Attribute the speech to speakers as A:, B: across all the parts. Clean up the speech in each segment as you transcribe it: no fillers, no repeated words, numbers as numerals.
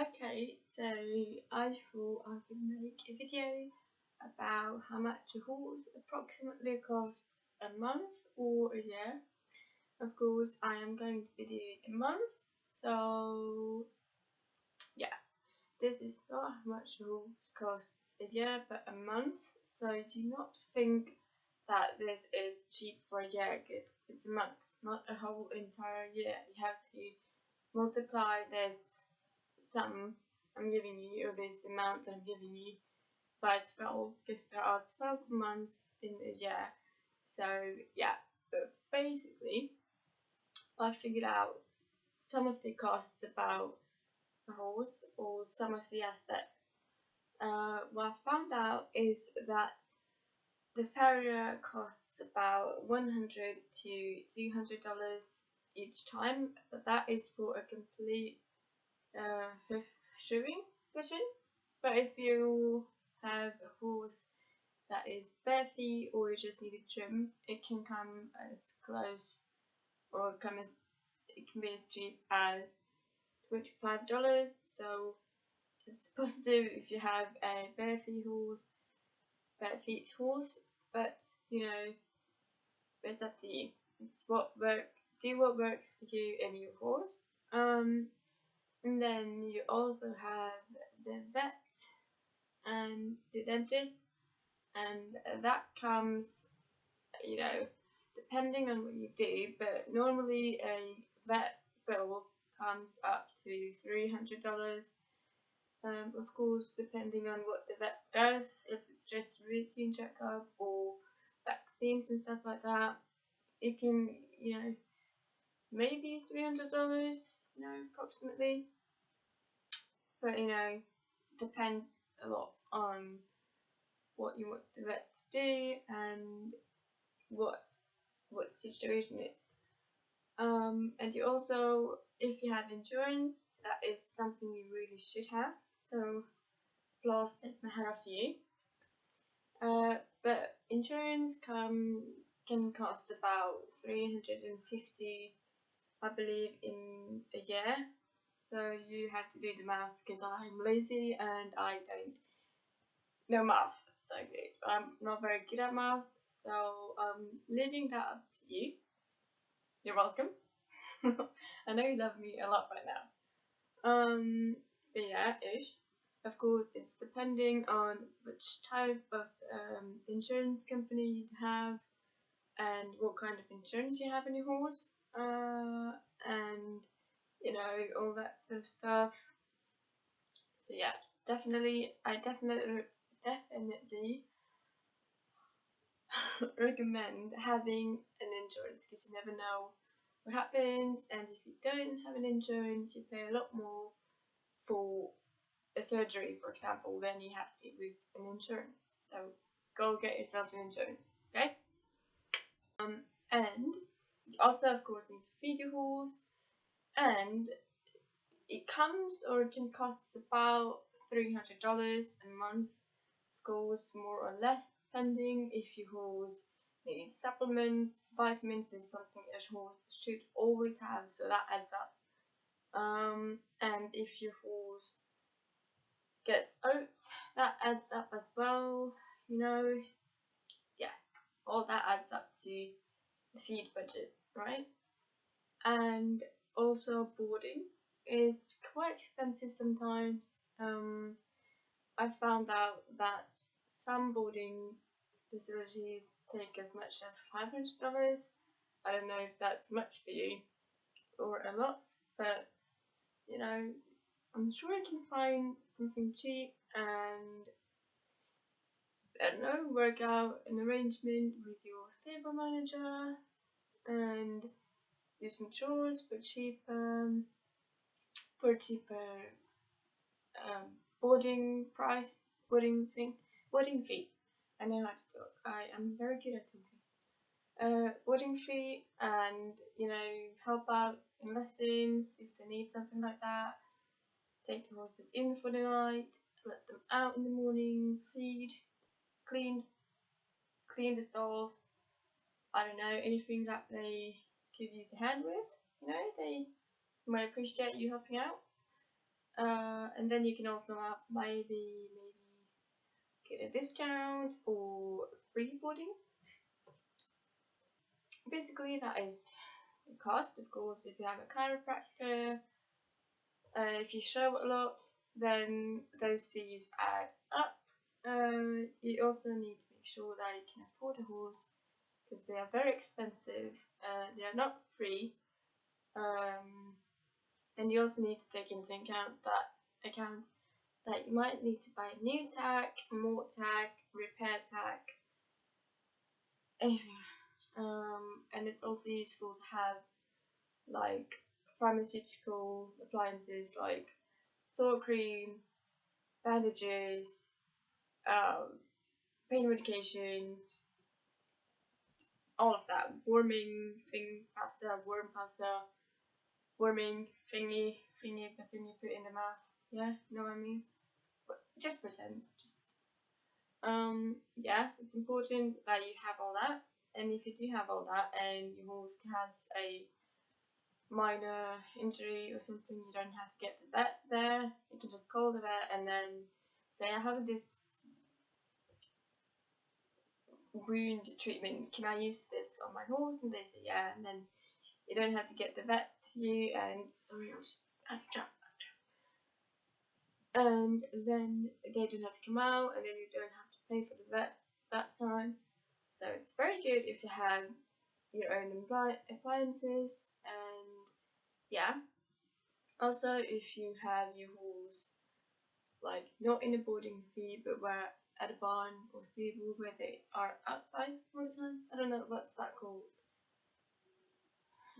A: Okay, so I thought I would make a video about how much a horse approximately costs a month or a year. Of course, I am going to be doing a month, so yeah, this is not how much a horse costs a year, but a month. So do not think that this is cheap for a year, because it's a month, not a whole entire year. You have to multiply this sum I'm giving you, or this amount I'm giving you, by 12, because there are 12 months in a year. So yeah, but basically I figured out some of the costs about the horse, or some of the aspects. What I found out is that the farrier costs about $100 to $200 each time, but that is for a complete hoof shoeing session. But if you have a horse that is bare feet, or you just need a trim, it can come as close, or it can be as cheap as $25. So it's positive if you have a bare feet horse, but you know, it's up to you. Do what works for you and your horse. And then you also have the vet and the dentist, and that comes, depending on what you do, but normally a vet bill comes up to $300. Of course, depending on what the vet does, if it's just routine checkup or vaccines and stuff like that, it can, maybe $300, approximately. But depends a lot on what you want the vet to do and what situation it is. And you also, if you have insurance, that is something you really should have. So, applause, take my hat off to you. But insurance can cost about $350, I believe, in a year. So you have to do the math, because I'm lazy and I don't know math so good. I'm not very good at math, so I'm leaving that up to you. You're welcome. I know you love me a lot by now. But yeah, ish. Of course, it's depending on which type of insurance company you have, and what kind of insurance you have in your horse, and all that sort of stuff. So yeah, I definitely recommend having an insurance, because you never know what happens, and if you don't have an insurance, you pay a lot more for a surgery, for example, than you have to with an insurance. So go get yourself an insurance, okay? And you also, of course, need to feed your horse, and it can cost about $300 a month, of course, more or less, depending if your horse needs supplements. Vitamins is something a horse should always have, so that adds up. And if your horse gets oats, that adds up as well, yes, all that adds up to the feed budget, right? And also boarding is quite expensive sometimes. I found out that some boarding facilities take as much as $500. I don't know if that's much for you or a lot, but I'm sure you can find something cheap, and I don't know, work out an arrangement with your stable manager and do some chores for cheaper boarding fee. I know how to talk. I am very good at talking. Boarding fee, and help out in lessons if they need something like that. Take the horses in for the night, let them out in the morning, feed, clean the stalls. I don't know, anything that they could use a hand with. They might appreciate you helping out. And then you can also maybe get a discount or free boarding. Basically, that is the cost. Of course, if you have a chiropractor, if you show a lot, then those fees add up. You also need to make sure that you can afford a horse because they are very expensive. They are not free. And you also need to take into account that you might need to buy new tack, more tack, repair tack, anything. And it's also useful to have like pharmaceutical appliances like sore cream, bandages, pain medication, all of that. Warming thing, pasta, worm pasta, warming thingy, the thing you put in the mouth. Yeah, you know what I mean? But just pretend. Yeah, it's important that you have all that. And if you do have all that and your horse has a minor injury or something, you don't have to get the vet there. You can just call the vet and then say, I have this wound treatment, can I use this on my horse? And they say yeah, and then you don't have to get the vet to you, and sorry, I'll just and then they don't have to come out, and then you don't have to pay for the vet that time. So it's very good if you have your own appliances, and yeah. Also, if you have your horse like not in a boarding fee, but where at a barn or stable where they are outside all the time. I don't know what's that called.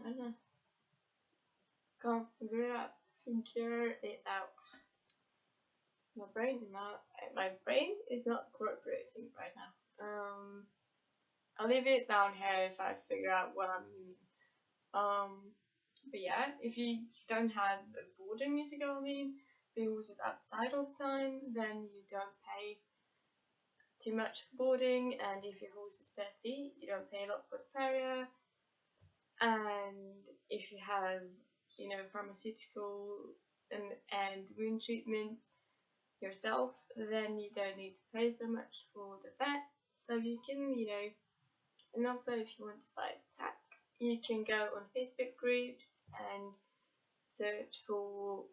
A: I don't know. Can't figure it out. My brain is not cooperating right now. I'll leave it down here if I figure out what I mean. But yeah, if you don't have a boarding, if you know what I mean, the horse is outside all the time, then you don't pay too much for boarding, and if your horse is bare feet, you don't pay a lot for the farrier. And if you have, pharmaceutical and wound treatments yourself, then you don't need to pay so much for the vet. So you can, and also if you want to buy tack, you can go on Facebook groups and search for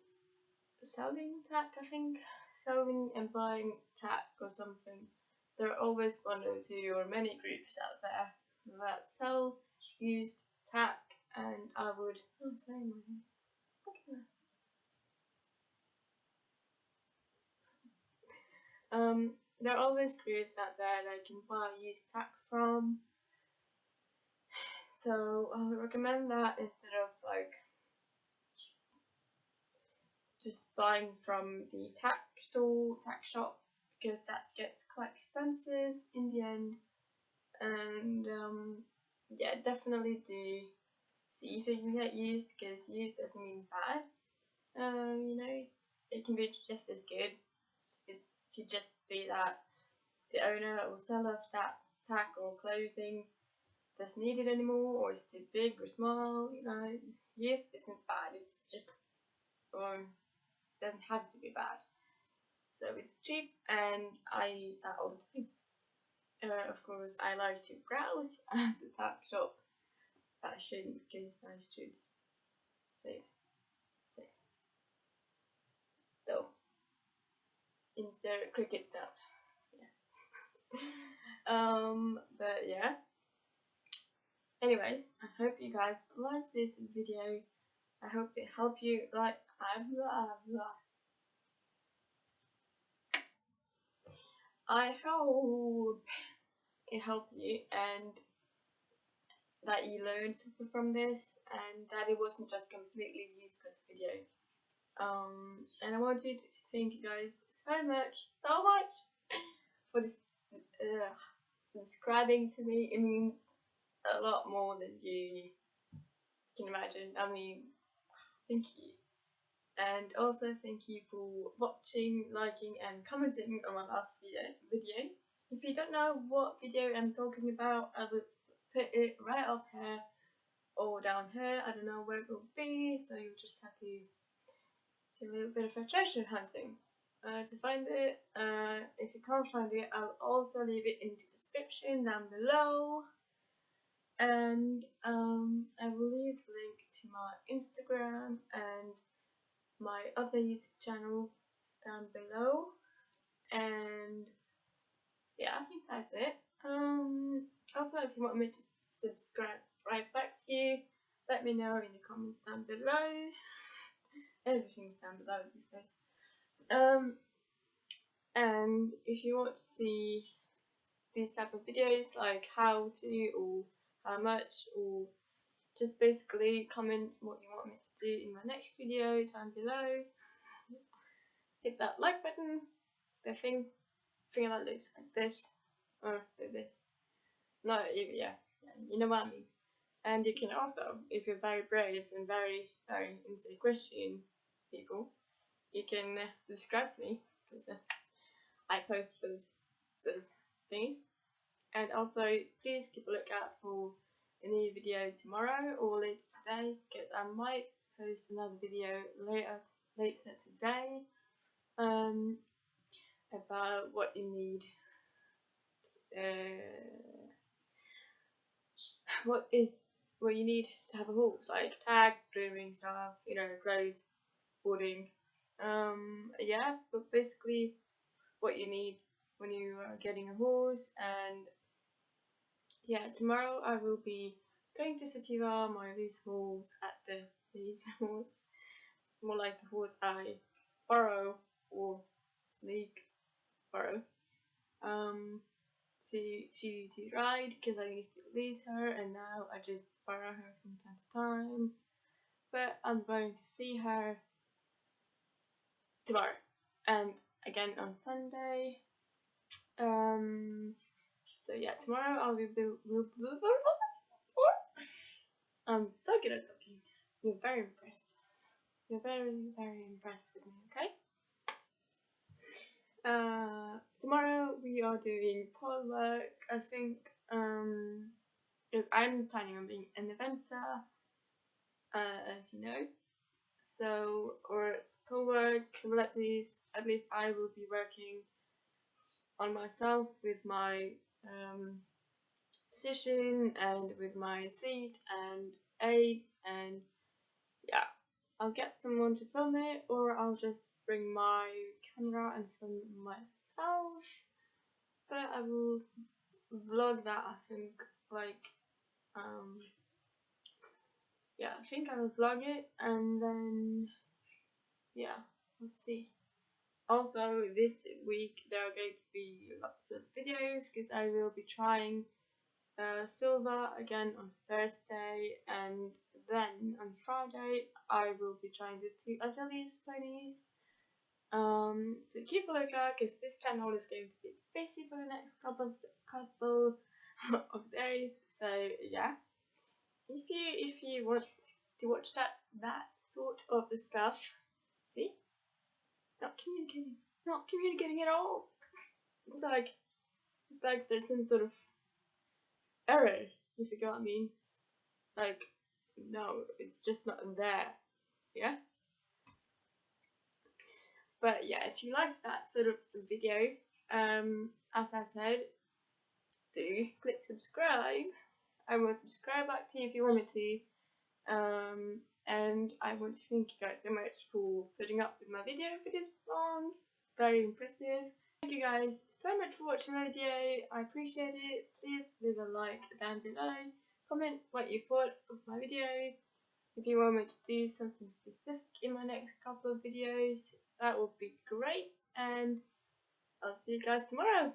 A: selling tack, I think. Selling and buying tack or something. There are always one or two or many groups out there that sell used tack, and I would. Oh, sorry, my hair. There are always groups out there that you can buy used tack from. So I would recommend that instead of like just buying from the tack shop, because that gets quite expensive in the end. And yeah, definitely do see if you can get used, because used doesn't mean bad. It can be just as good. It could just be that the owner or seller of that tack or clothing doesn't need it anymore, or it's too big or small. Used isn't bad. It's just doesn't have to be bad. So it's cheap, and I use that all the time. Of course, I like to browse at the tack shop. I shouldn't, because I should save. So, insert cricket sound. Yeah. But yeah. Anyways, I hope you guys liked this video. I hope it helped you. I hope it helped you, and that you learned something from this, and that it wasn't just completely useless video. And I wanted to thank you guys so much for this subscribing to me. It means a lot more than you can imagine. I mean, thank you. And also thank you for watching, liking and commenting on my last video. If you don't know what video I'm talking about, I will put it right up here or down here. I don't know where it will be, so you'll just have to little bit of a treasure hunting to find it. If you can't find it, I'll also leave it in the description down below. And I will leave the link to my Instagram and my other YouTube channel down below. And yeah, I think that's it. Also, if you want me to subscribe right back to you, let me know in the comments down below. Everything's down below these days. And if you want to see these type of videos, like how to or how much, or just basically comment what you want me to do in my next video down below. Hit that like button, the thing that looks like this, or like this. No, yeah, you know what I mean. And you can also, if you're very brave and very into Equestrian people, you can subscribe to me, because I post those sort of things. And also, please keep a lookout for a new video tomorrow or later today, because I might post another video later today about what you need, what you need to have a horse, like tag, grooming stuff, clothes, boarding, yeah, but basically what you need when you are getting a horse. And yeah, tomorrow I will be going to Sativa, my lease horse, more like the horse I borrow or sneak borrow, to ride, because I used to lease her and now I just borrow her from time to time. But I'm going to see her tomorrow and again on Sunday. So yeah, tomorrow I will be. I'm so good at talking. You're very impressed. You're very impressed with me. Okay. Tomorrow we are doing pole work, I think, because I'm planning on being an eventer, as you know. So, or pole work, at least I will be working on myself with my position and with my seat and aids, and yeah, I'll get someone to film it, or I'll just bring my camera and film myself. But I will vlog that, I think, like, yeah, I think I will vlog it, and then, yeah, we'll see. Also, this week there are going to be lots of videos, because I will be trying silver again on Thursday, and then on Friday I will be trying the 2 Azaleas ponies. So keep a lookout, because this channel is going to be busy for the next couple of days. So yeah, if you want to watch that sort of stuff, see, not communicating at all. It's like there's some sort of error, if you get what I mean. Like, no, it's just not there. Yeah. But yeah, if you like that sort of video, as I said, do click subscribe. I will subscribe back to you if you want me to. And I want to thank you guys so much for putting up with my video for this long. Very impressive. Thank you guys so much for watching my video. I appreciate it. Please leave a like down below. Comment what you thought of my video. If you want me to do something specific in my next couple of videos, that would be great. And I'll see you guys tomorrow.